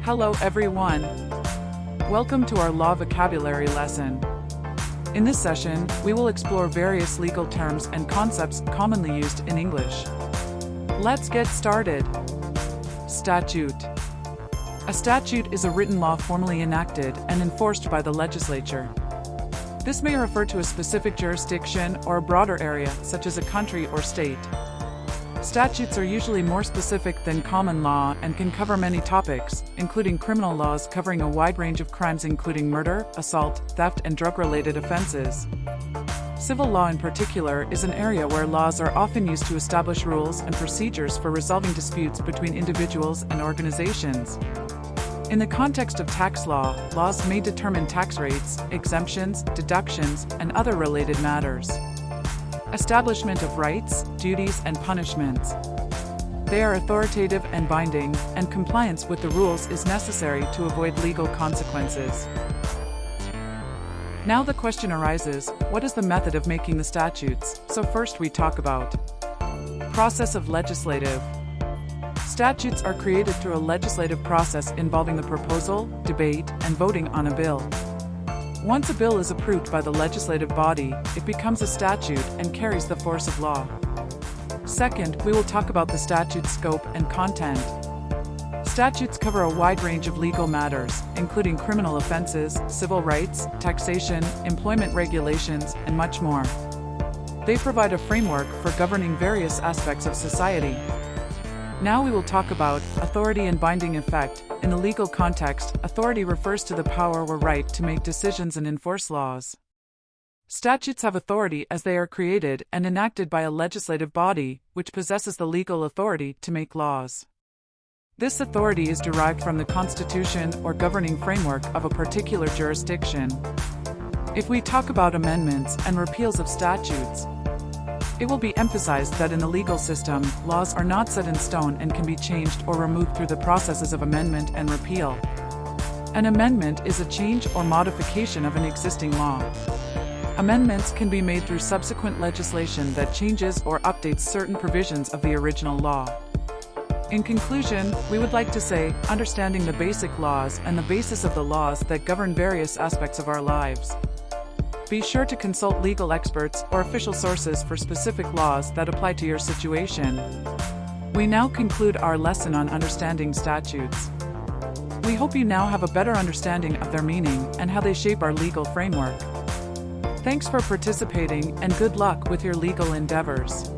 Hello everyone. Welcome to our law vocabulary lesson. In this session, we will explore various legal terms and concepts commonly used in English. Let's get started. Statute. A statute is a written law formally enacted and enforced by the legislature. This may refer to a specific jurisdiction or a broader area, such as a country or state. Statutes are usually more specific than common law and can cover many topics, including criminal laws covering a wide range of crimes including murder, assault, theft, and drug-related offenses. Civil law in particular is an area where laws are often used to establish rules and procedures for resolving disputes between individuals and organizations. In the context of tax law, laws may determine tax rates, exemptions, deductions, and other related matters. Establishment of rights, duties, and punishments. They are authoritative and binding, and compliance with the rules is necessary to avoid legal consequences. Now the question arises, what is the method of making the statutes? So first we talk about process of legislative. Statutes are created through a legislative process involving the proposal, debate, and voting on a bill. Once a bill is approved by the legislative body, it becomes a statute and carries the force of law. Second, we will talk about the statute's scope and content. Statutes cover a wide range of legal matters, including criminal offenses, civil rights, taxation, employment regulations, and much more. They provide a framework for governing various aspects of society. Now we will talk about authority and binding effect. In the legal context, authority refers to the power or right to make decisions and enforce laws. Statutes have authority as they are created and enacted by a legislative body, which possesses the legal authority to make laws. This authority is derived from the Constitution or governing framework of a particular jurisdiction. If we talk about amendments and repeals of statutes, it will be emphasized that in the legal system, laws are not set in stone and can be changed or removed through the processes of amendment and repeal. An amendment is a change or modification of an existing law. Amendments can be made through subsequent legislation that changes or updates certain provisions of the original law. In conclusion, we would like to say, understanding the basic laws and the basis of the laws that govern various aspects of our lives. Be sure to consult legal experts or official sources for specific laws that apply to your situation. We now conclude our lesson on understanding statutes. We hope you now have a better understanding of their meaning and how they shape our legal framework. Thanks for participating and good luck with your legal endeavors.